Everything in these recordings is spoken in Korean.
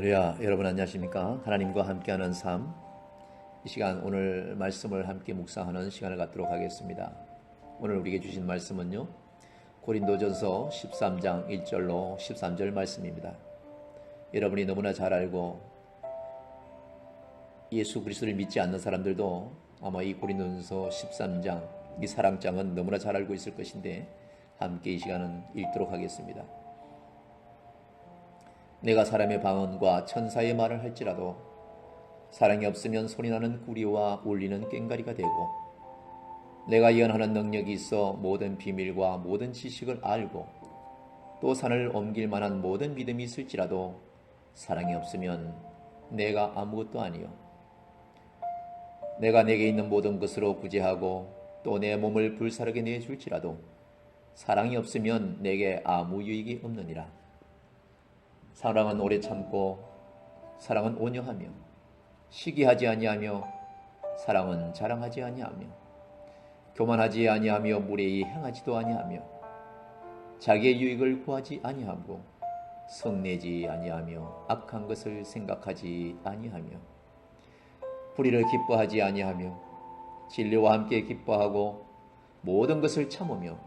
할렐루야. 여러분 안녕하십니까? 하나님과 함께하는 삶, 이 시간 오늘 말씀을 함께 묵상하는 시간을 갖도록 하겠습니다. 오늘 우리에게 주신 말씀은요, 고린도전서 13장 1절로 13절 말씀입니다. 여러분이 너무나 잘 알고 예수 그리스도를 믿지 않는 사람들도 아마 이 고린도전서 13장 이 사랑장은 너무나 잘 알고 있을 것인데, 함께 이 시간은 읽도록 하겠습니다. 내가 사람의 방언과 천사의 말을 할지라도 사랑이 없으면 소리나는 구리와 울리는 꽹과리가 되고, 내가 예언하는 능력이 있어 모든 비밀과 모든 지식을 알고 또 산을 옮길 만한 모든 믿음이 있을지라도 사랑이 없으면 내가 아무것도 아니요. 내가 내게 있는 모든 것으로 구제하고 또 내 몸을 불사르게 내줄지라도 사랑이 없으면 내게 아무 유익이 없느니라. 사랑은 오래 참고 사랑은 온유하며 시기하지 아니하며 사랑은 자랑하지 아니하며 교만하지 아니하며 무례히 행하지도 아니하며 자기의 유익을 구하지 아니하고 성내지 아니하며 악한 것을 생각하지 아니하며 불의를 기뻐하지 아니하며 진리와 함께 기뻐하고 모든 것을 참으며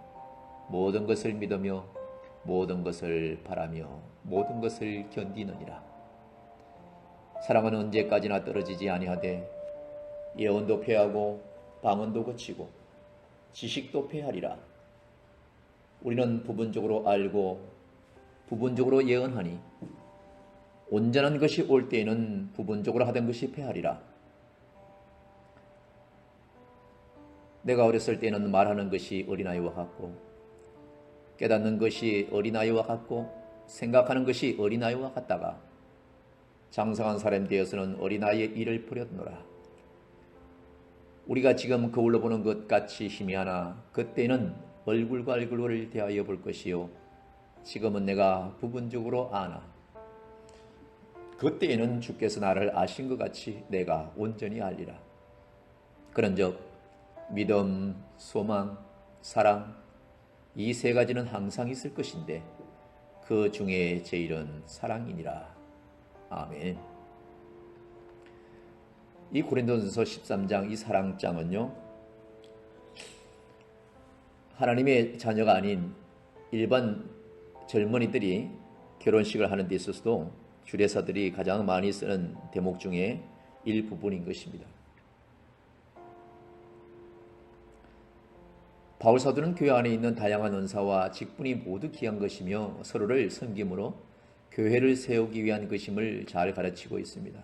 모든 것을 믿으며 모든 것을 바라며 모든 것을 견디느니라. 사랑은 언제까지나 떨어지지 아니하되 예언도 패하고 방언도 거치고 지식도 패하리라. 우리는 부분적으로 알고 부분적으로 예언하니 온전한 것이 올 때에는 부분적으로 하던 것이 패하리라. 내가 어렸을 때는 말하는 것이 어린아이와 같고 깨닫는 것이 어린아이와 같고 생각하는 것이 어린아이와 같다가 장성한 사람 되어서는 어린아이의 일을 버렸노라. 우리가 지금 거울로 보는 것 같이 희미하나 그때는 얼굴과 얼굴을 대하여 볼 것이요 지금은 내가 부분적으로 아나 그때에는 주께서 나를 아신 것 같이 내가 온전히 알리라. 그런즉 믿음, 소망, 사랑 이 세 가지는 항상 있을 것인데 그 중에 제일은 사랑이니라. 아멘. 이 고린도전서 13장 이 사랑장은요, 하나님의 자녀가 아닌 일반 젊은이들이 결혼식을 하는 데 있어서도 주례사들이 가장 많이 쓰는 대목 중에 일부분인 것입니다. 바울 사도는 교회 안에 있는 다양한 은사와 직분이 모두 귀한 것이며 서로를 섬김으로 교회를 세우기 위한 것임을 잘 가르치고 있습니다.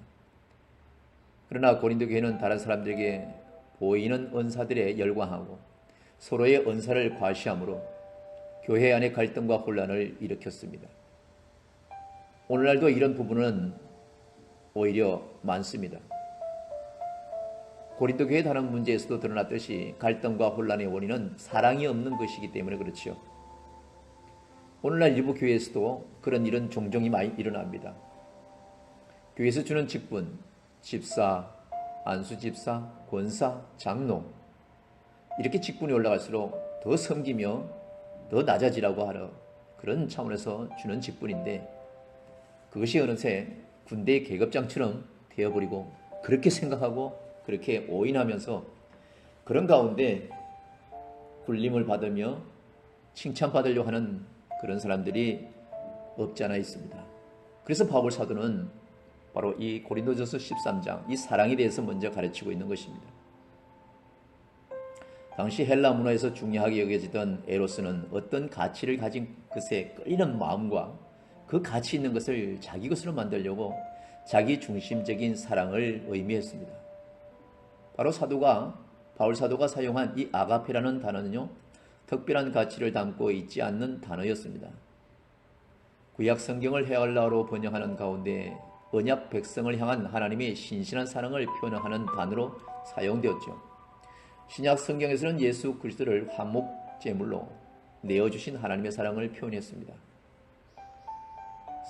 그러나 고린도 교회는 다른 사람들에게 보이는 은사들에 열광하고 서로의 은사를 과시함으로 교회 안의 갈등과 혼란을 일으켰습니다. 오늘날도 이런 부분은 오히려 많습니다. 고린도 교회 다른 문제에서도 드러났듯이 갈등과 혼란의 원인은 사랑이 없는 것이기 때문에 그렇지요. 오늘날 일부 교회에서도 그런 일은 종종 많이 일어납니다. 교회에서 주는 직분, 집사, 안수집사, 권사, 장로 이렇게 직분이 올라갈수록 더 섬기며 더 낮아지라고 하는 그런 차원에서 주는 직분인데, 그것이 어느새 군대의 계급장처럼 되어버리고 그렇게 생각하고 그렇게 오인하면서 그런 가운데 굴림을 받으며 칭찬받으려고 하는 그런 사람들이 없지 않아 있습니다. 그래서 바울 사도는 바로 이 고린도전서 13장 이 사랑에 대해서 먼저 가르치고 있는 것입니다. 당시 헬라 문화에서 중요하게 여겨지던 에로스는 어떤 가치를 가진 것에 끌리는 마음과 그 가치 있는 것을 자기 것으로 만들려고 자기 중심적인 사랑을 의미했습니다. 바로 바울 사도가 사용한 이 아가페라는 단어는요, 특별한 가치를 담고 있지 않는 단어였습니다. 구약 성경을 헤알라어로 번역하는 가운데 언약 백성을 향한 하나님의 신실한 사랑을 표현하는 단어로 사용되었죠. 신약 성경에서는 예수 그리스도를 화목 제물로 내어주신 하나님의 사랑을 표현했습니다.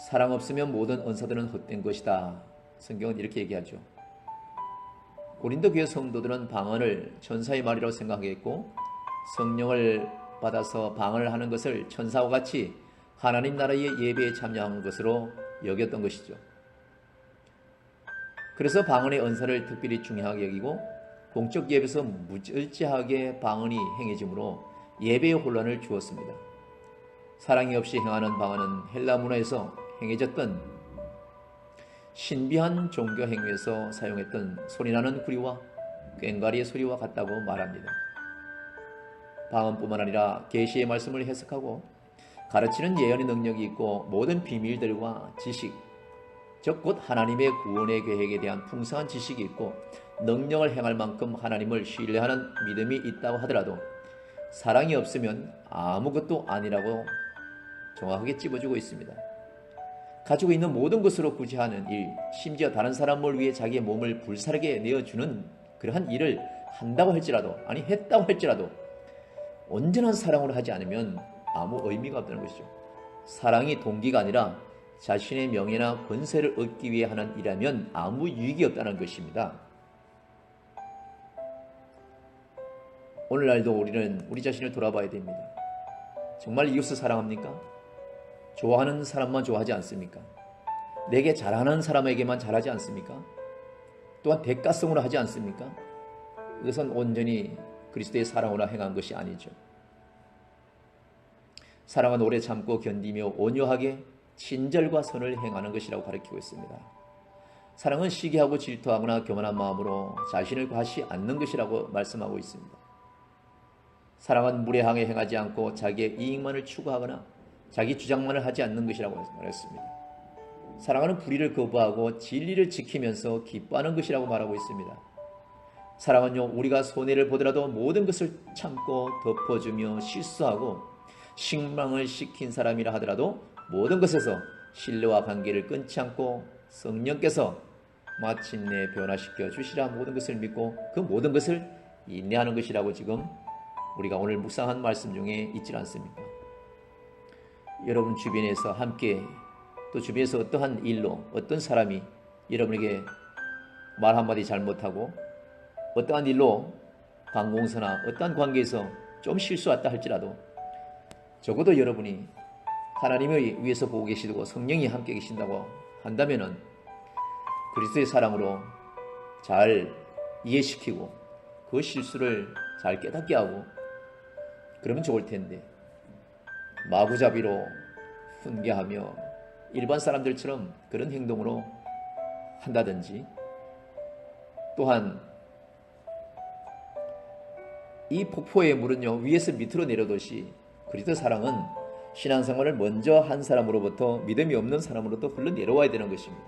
사랑 없으면 모든 은사들은 헛된 것이다. 성경은 이렇게 얘기하죠. 고린도 교회 성도들은 방언을 천사의 말이라고 생각했고 성령을 받아서 방언을 하는 것을 천사와 같이 하나님 나라의 예배에 참여한 것으로 여겼던 것이죠. 그래서 방언의 언사를 특별히 중요하게 여기고 공적 예배에서 무절제하게 방언이 행해지므로 예배의 혼란을 주었습니다. 사랑이 없이 행하는 방언은 헬라 문화에서 행해졌던 신비한 종교 행위에서 사용했던 소리나는 구리와 꽹과리의 소리와 같다고 말합니다. 방언뿐만 아니라 계시의 말씀을 해석하고 가르치는 예언의 능력이 있고 모든 비밀들과 지식, 즉 곧 하나님의 구원의 계획에 대한 풍성한 지식이 있고 능력을 행할 만큼 하나님을 신뢰하는 믿음이 있다고 하더라도 사랑이 없으면 아무것도 아니라고 정확하게 찝어주고 있습니다. 가지고 있는 모든 것으로 굳이 하는 일, 심지어 다른 사람을 위해 자기의 몸을 불사르게 내어주는 그러한 일을 한다고 할지라도, 아니 했다고 할지라도 온전한 사랑으로 하지 않으면 아무 의미가 없다는 것이죠. 사랑이 동기가 아니라 자신의 명예나 권세를 얻기 위해 하는 일이라면 아무 유익이 없다는 것입니다. 오늘날도 우리는 우리 자신을 돌아봐야 됩니다. 정말 이웃을 사랑합니까? 좋아하는 사람만 좋아하지 않습니까? 내게 잘하는 사람에게만 잘하지 않습니까? 또한 대가성으로 하지 않습니까? 이것은 온전히 그리스도의 사랑으로 행한 것이 아니죠. 사랑은 오래 참고 견디며 온유하게 친절과 선을 행하는 것이라고 가르치고 있습니다. 사랑은 시기하고 질투하거나 교만한 마음으로 자신을 과시 않는 것이라고 말씀하고 있습니다. 사랑은 무례하게 행하지 않고 자기의 이익만을 추구하거나 자기 주장만을 하지 않는 것이라고 말했습니다. 사랑은 불의를 거부하고 진리를 지키면서 기뻐하는 것이라고 말하고 있습니다. 사랑은요, 우리가 손해를 보더라도 모든 것을 참고 덮어주며 실수하고 식망을 시킨 사람이라 하더라도 모든 것에서 신뢰와 관계를 끊지 않고 성령께서 마침내 변화시켜 주시라 모든 것을 믿고 그 모든 것을 인내하는 것이라고 지금 우리가 오늘 묵상한 말씀 중에 있지 않습니까? 여러분 주변에서 함께 또 주변에서 어떠한 일로 어떤 사람이 여러분에게 말 한마디 잘못하고 어떠한 일로 관공서나 어떠한 관계에서 좀 실수했다 할지라도 적어도 여러분이 하나님을 위해서 보고 계시고 성령이 함께 계신다고 한다면은 그리스도의 사랑으로 잘 이해시키고 그 실수를 잘 깨닫게 하고 그러면 좋을 텐데 마구잡이로 훈계하며 일반 사람들처럼 그런 행동으로 한다든지 또한 이 폭포의 물은요 위에서 밑으로 내려오듯이 그리스도 사랑은 신앙생활을 먼저 한 사람으로부터 믿음이 없는 사람으로부터 흘러내려와야 되는 것입니다.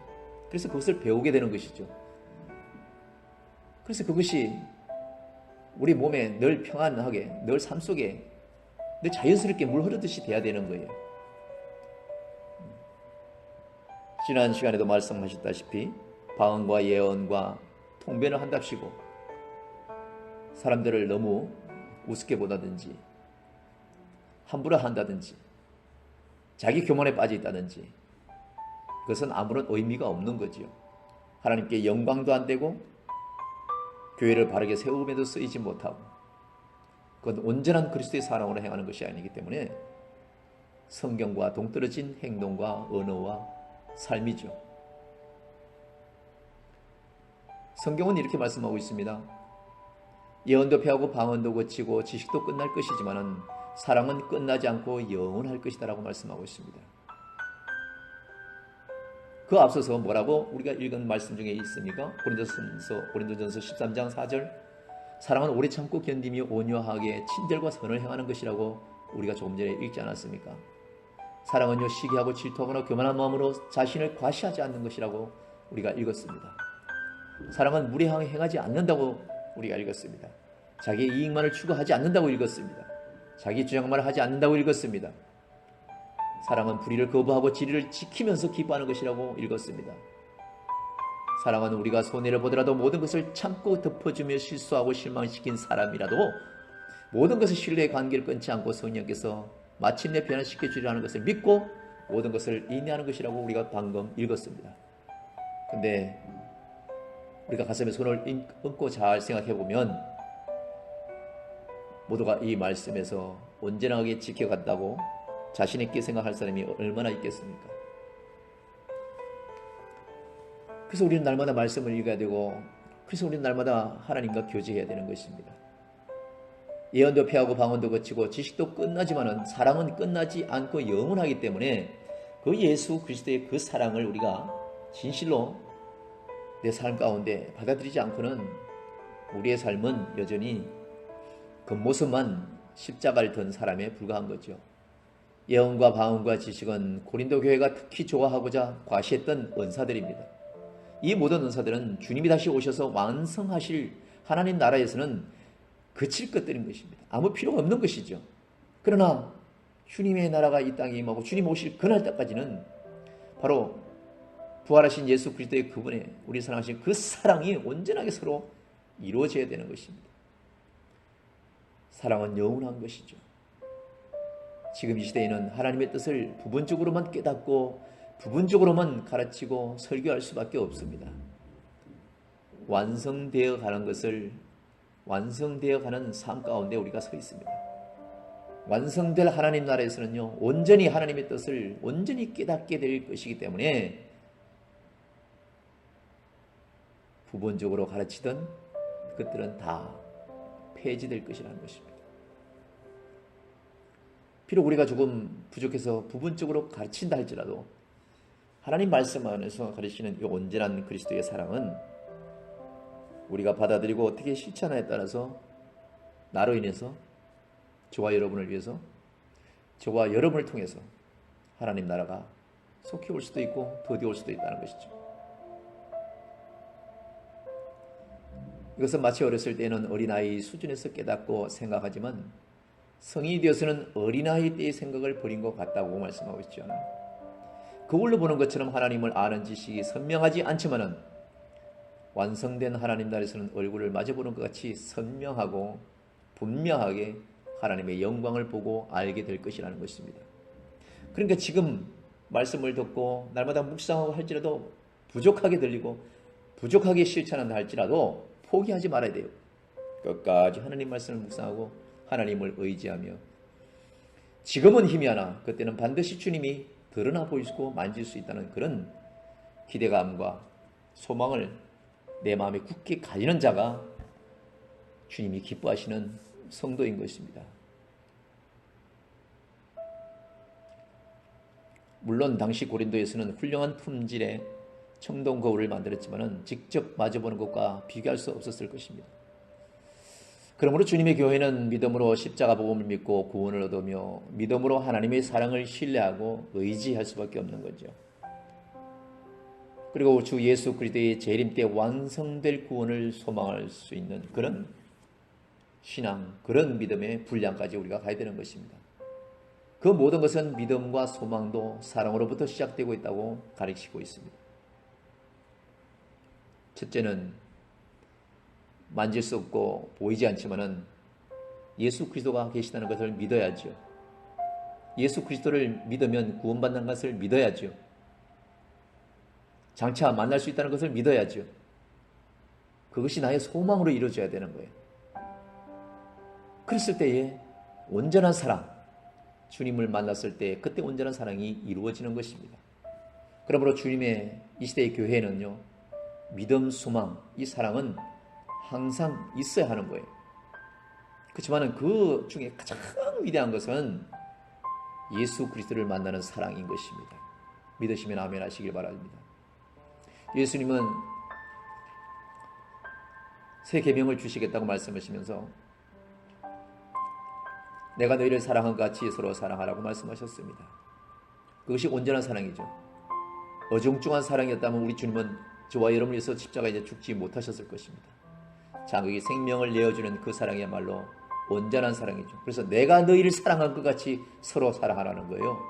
그래서 그것을 배우게 되는 것이죠. 그래서 그것이 우리 몸에 늘 평안하게 늘 삶 속에 늘 자연스럽게 물 흐르듯이 돼야 되는 거예요. 지난 시간에도 말씀하셨다시피 방언과 예언과 통변을 한답시고 사람들을 너무 우습게 보다든지 함부로 한다든지 자기 교만에 빠져 있다든지 그것은 아무런 의미가 없는 거지요. 하나님께 영광도 안 되고 교회를 바르게 세우면도 쓰이지 못하고 그건 온전한 그리스도의 사랑으로 행하는 것이 아니기 때문에 성경과 동떨어진 행동과 언어와 삶이죠. 성경은 이렇게 말씀하고 있습니다. 예언도 폐하고 방언도 거치고 지식도 끝날 것이지만은 사랑은 끝나지 않고 영원할 것이다 라고 말씀하고 있습니다. 그 앞서서 뭐라고 우리가 읽은 말씀 중에 있습니까? 고린도전서 13장 4절 사랑은 오래 참고 견디며 온유하게 친절과 선을 행하는 것이라고 우리가 조금 전에 읽지 않았습니까? 사랑은요 시기하고 질투하거나 교만한 마음으로 자신을 과시하지 않는 것이라고 우리가 읽었습니다. 사랑은 무례하게 행하지 않는다고 우리가 읽었습니다. 자기의 이익만을 추구하지 않는다고 읽었습니다. 자기 주장만을 하지 않는다고 읽었습니다. 사랑은 불의를 거부하고 진리를 지키면서 기뻐하는 것이라고 읽었습니다. 사랑은 우리가 손해를 보더라도 모든 것을 참고 덮어주며 실수하고 실망시킨 사람이라도 모든 것을 신뢰의 관계를 끊지 않고 성령께서 마침내 변화시켜 주리라는 것을 믿고 모든 것을 인내하는 것이라고 우리가 방금 읽었습니다. 근데 우리가 가슴에 손을 얹고 잘 생각해 보면 모두가 이 말씀에서 온전하게 지켜간다고 자신 있게 생각할 사람이 얼마나 있겠습니까? 그래서 우리는 날마다 말씀을 읽어야 되고, 그래서 우리는 날마다 하나님과 교제해야 되는 것입니다. 예언도 폐하고 방언도 거치고 지식도 끝나지만은 사랑은 끝나지 않고 영원하기 때문에 그 예수 그리스도의 그 사랑을 우리가 진실로 내 삶 가운데 받아들이지 않고는 우리의 삶은 여전히 겉모습만 십자가를 든 사람에 불과한 거죠. 예언과 방언과 지식은 고린도 교회가 특히 좋아하고자 과시했던 은사들입니다. 이 모든 은사들은 주님이 다시 오셔서 완성하실 하나님 나라에서는 그칠 것들인 것입니다. 아무 필요가 없는 것이죠. 그러나 주님의 나라가 이 땅에 임하고 주님 오실 그날 때까지는 바로 부활하신 예수 그리스도의 그분의 우리 사랑하신 그 사랑이 온전하게 서로 이루어져야 되는 것입니다. 사랑은 영원한 것이죠. 지금 이 시대에는 하나님의 뜻을 부분적으로만 깨닫고 부분적으로만 가르치고 설교할 수밖에 없습니다. 완성되어 가는 것을 완성되어 가는 삶 가운데 우리가 서 있습니다. 완성될 하나님 나라에서는요, 온전히 하나님의 뜻을 온전히 깨닫게 될 것이기 때문에 부분적으로 가르치던 그것들은 다 폐지될 것이라는 것입니다. 비록 우리가 조금 부족해서 부분적으로 가르친다 할지라도 하나님 말씀 안에서 가르치는 이 온전한 그리스도의 사랑은 우리가 받아들이고 어떻게 실천하에 따라서 나로 인해서 저와 여러분을 위해서 저와 여러분을 통해서 하나님 나라가 속히 올 수도 있고 더디 올 수도 있다는 것이죠. 이것은 마치 어렸을 때는 어린아이 수준에서 깨닫고 생각하지만 성인이 되어서는 어린아이 때의 생각을 버린 것 같다고 말씀하고 있죠. 거울로 보는 것처럼 하나님을 아는 지식이 선명하지 않지만은 완성된 하나님 나라에서는 얼굴을 마주보는 것 같이 선명하고 분명하게 하나님의 영광을 보고 알게 될 것이라는 것입니다. 그러니까 지금 말씀을 듣고 날마다 묵상하고 할지라도 부족하게 들리고 부족하게 실천한다 할지라도 포기하지 말아야 돼요. 끝까지 하나님 말씀을 묵상하고 하나님을 의지하며 지금은 힘이 하나 그때는 반드시 주님이 드러나 보이시고 만질 수 있다는 그런 기대감과 소망을 내 마음에 굳게 가지는 자가 주님이 기뻐하시는 성도인 것입니다. 물론 당시 고린도에서는 훌륭한 품질의 청동 거울을 만들었지만 직접 마주보는 것과 비교할 수 없었을 것입니다. 그러므로 주님의 교회는 믿음으로 십자가 복음을 믿고 구원을 얻으며 믿음으로 하나님의 사랑을 신뢰하고 의지할 수밖에 없는 거죠. 그리고 주 예수 그리스도의 재림 때 완성될 구원을 소망할 수 있는 그런 신앙, 그런 믿음의 분량까지 우리가 가야 되는 것입니다. 그 모든 것은 믿음과 소망도 사랑으로부터 시작되고 있다고 가르치고 있습니다. 첫째는 만질 수 없고 보이지 않지만은 예수 그리스도가 계시다는 것을 믿어야죠. 예수 그리스도를 믿으면 구원받는 것을 믿어야죠. 장차 만날 수 있다는 것을 믿어야죠. 그것이 나의 소망으로 이루어져야 되는 거예요. 그랬을 때에 온전한 사랑, 주님을 만났을 때 그때 온전한 사랑이 이루어지는 것입니다. 그러므로 주님의 이 시대의 교회는요, 믿음, 소망, 이 사랑은 항상 있어야 하는 거예요. 그렇지만 그 중에 가장 위대한 것은 예수 그리스도를 만나는 사랑인 것입니다. 믿으시면 아멘 하시길 바랍니다. 예수님은 새 계명을 주시겠다고 말씀하시면서 내가 너희를 사랑한 것 같이 서로 사랑하라고 말씀하셨습니다. 그것이 온전한 사랑이죠. 어중중한 사랑이었다면 우리 주님은 저와 여러분을 위해서 십자가에 죽지 못하셨을 것입니다. 자기 생명을 내어주는 그 사랑이야말로 온전한 사랑이죠. 그래서 내가 너희를 사랑한 것 같이 서로 사랑하라는 거예요.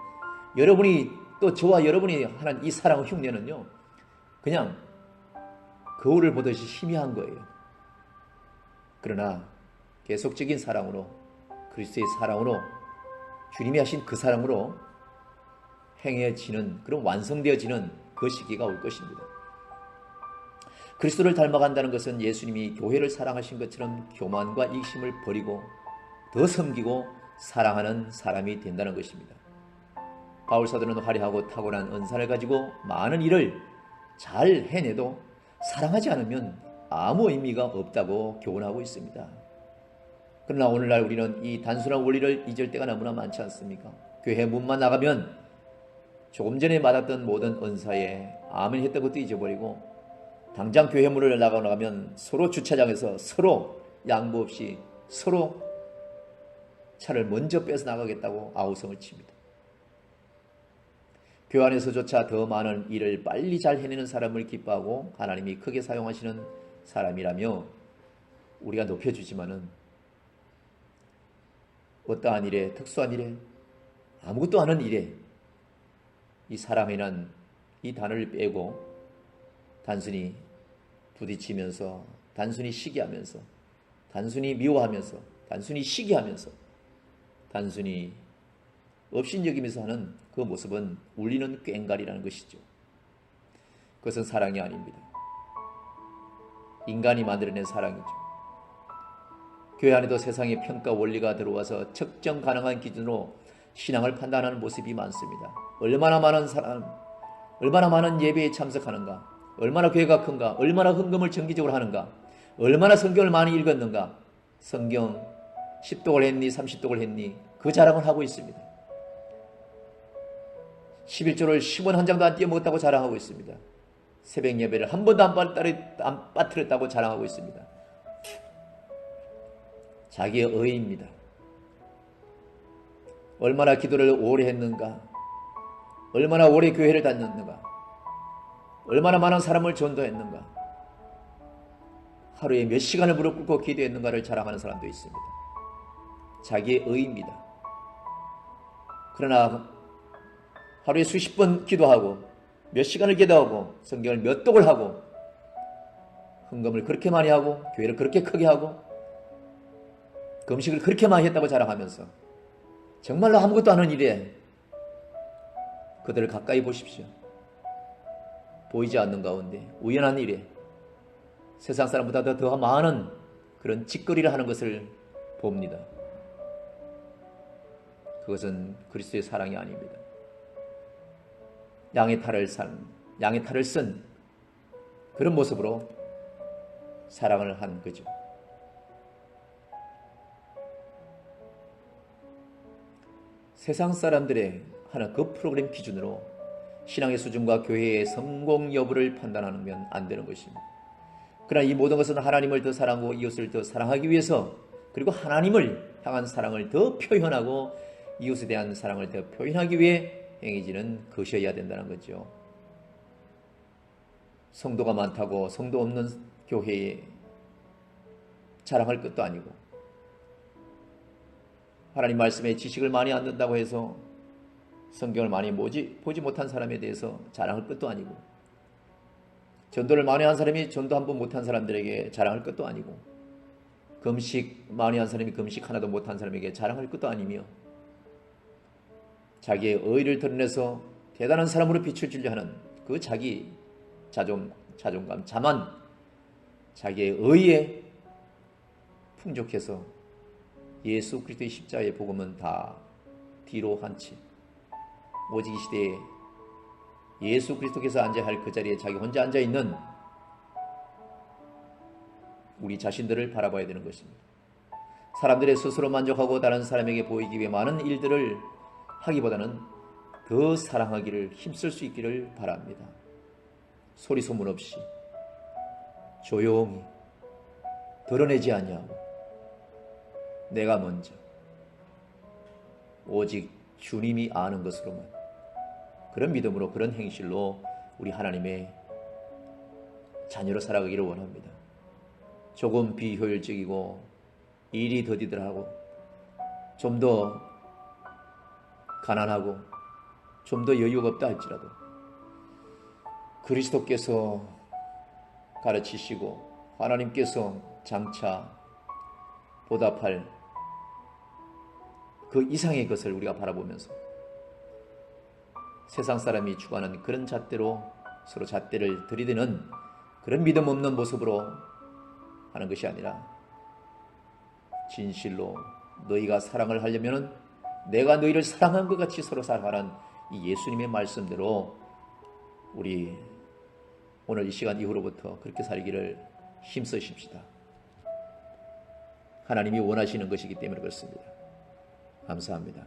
여러분이 또 저와 여러분이 하는 이 사랑 흉내는요, 그냥 거울을 보듯이 희미한 거예요. 그러나 계속적인 사랑으로, 그리스도의 사랑으로, 주님이 하신 그 사랑으로 행해지는, 그런 완성되어지는 그 시기가 올 것입니다. 그리스도를 닮아간다는 것은 예수님이 교회를 사랑하신 것처럼 교만과 이기심을 버리고 더 섬기고 사랑하는 사람이 된다는 것입니다. 바울 사도는 화려하고 탁월한 은사를 가지고 많은 일을 잘 해내도 사랑하지 않으면 아무 의미가 없다고 교훈하고 있습니다. 그러나 오늘날 우리는 이 단순한 원리를 잊을 때가 너무나 많지 않습니까? 교회 문만 나가면 조금 전에 받았던 모든 은사에 아멘 했던 것도 잊어버리고 당장 교회 문을 나가면 서로 주차장에서 서로 양보 없이 서로 차를 먼저 빼서 나가겠다고 아우성을 칩니다. 교회 안에서조차 더 많은 일을 빨리 잘 해내는 사람을 기뻐하고 하나님이 크게 사용하시는 사람이라며 우리가 높여주지만은 어떠한 일에, 특수한 일에, 아무것도 않은 일에 이 사랑이란 이 단어를 빼고 단순히 부딪히면서, 단순히 시기하면서, 단순히 미워하면서, 단순히 시기하면서, 단순히 업신여기면서 하는 그 모습은 울리는 꽹과리라는 것이죠. 그것은 사랑이 아닙니다. 인간이 만들어낸 사랑이죠. 교회 안에도 세상의 평가 원리가 들어와서 측정 가능한 기준으로 신앙을 판단하는 모습이 많습니다. 얼마나 많은 사람, 얼마나 많은 예배에 참석하는가, 얼마나 교회가 큰가, 얼마나 헌금을 정기적으로 하는가, 얼마나 성경을 많이 읽었는가, 성경 10독을 했니, 30독을 했니, 그 자랑을 하고 있습니다. 11조를 10원 한 장도 안 띄어먹었다고 자랑하고 있습니다. 새벽 예배를 한 번도 안 빠뜨렸다고 자랑하고 있습니다. 자기의 의의입니다. 얼마나 기도를 오래 했는가, 얼마나 오래 교회를 다녔는가, 얼마나 많은 사람을 전도했는가, 하루에 몇 시간을 무릎 꿇고 기도했는가를 자랑하는 사람도 있습니다. 자기의 의의입니다. 그러나 하루에 수십 번 기도하고 몇 시간을 기도하고 성경을 몇 독을 하고 헌금을 그렇게 많이 하고 교회를 그렇게 크게 하고 금식을 그렇게 많이 했다고 자랑하면서 정말로 아무것도 안 하는 일에 그들을 가까이 보십시오. 보이지 않는 가운데 우연한 일에 세상 사람보다 더 많은 그런 짓거리를 하는 것을 봅니다. 그것은 그리스도의 사랑이 아닙니다. 양의 탈을 쓴 그런 모습으로 사랑을 한 거죠. 세상 사람들의 하나 그 프로그램 기준으로 신앙의 수준과 교회의 성공 여부를 판단하면 안 되는 것입니다. 그러나 이 모든 것은 하나님을 더 사랑하고 이웃을 더 사랑하기 위해서, 그리고 하나님을 향한 사랑을 더 표현하고 이웃에 대한 사랑을 더 표현하기 위해 행해지는 것이어야 된다는 거죠. 성도가 많다고 성도 없는 교회에 자랑할 것도 아니고, 하나님 말씀에 지식을 많이 안 듣는다고 해서 성경을 많이 보지 못한 사람에 대해서 자랑할 것도 아니고, 전도를 많이 한 사람이 전도 한 번 못한 사람들에게 자랑할 것도 아니고, 금식 많이 한 사람이 금식 하나도 못한 사람에게 자랑할 것도 아니며, 자기의 의의를 드러내서 대단한 사람으로 빛을 주려 하는 그 자기 자존감, 자만, 자기의 의의에 풍족해서 예수 그리스도의 십자가의 복음은 다 뒤로 한 채 오직 이 시대에 예수 그리스도께서 앉아야 할 그 자리에 자기 혼자 앉아있는 우리 자신들을 바라봐야 되는 것입니다. 사람들의 스스로 만족하고 다른 사람에게 보이기 위해 많은 일들을 하기보다는 더 사랑하기를 힘쓸 수 있기를 바랍니다. 소리 소문 없이 조용히 드러내지 아니하고 내가 먼저 오직 주님이 아는 것으로만, 그런 믿음으로 그런 행실로 우리 하나님의 자녀로 살아가기를 원합니다. 조금 비효율적이고 일이 더디더라고 좀 더 가난하고 좀 더 여유가 없다 할지라도 그리스도께서 가르치시고 하나님께서 장차 보답할 그 이상의 것을 우리가 바라보면서 세상 사람이 추구하는 그런 잣대로 서로 잣대를 들이대는 그런 믿음 없는 모습으로 하는 것이 아니라, 진실로 너희가 사랑을 하려면 내가 너희를 사랑한 것 같이 서로 살아가는 이 예수님의 말씀대로 우리 오늘 이 시간 이후로부터 그렇게 살기를 힘쓰십시다. 하나님이 원하시는 것이기 때문에 그렇습니다. 감사합니다.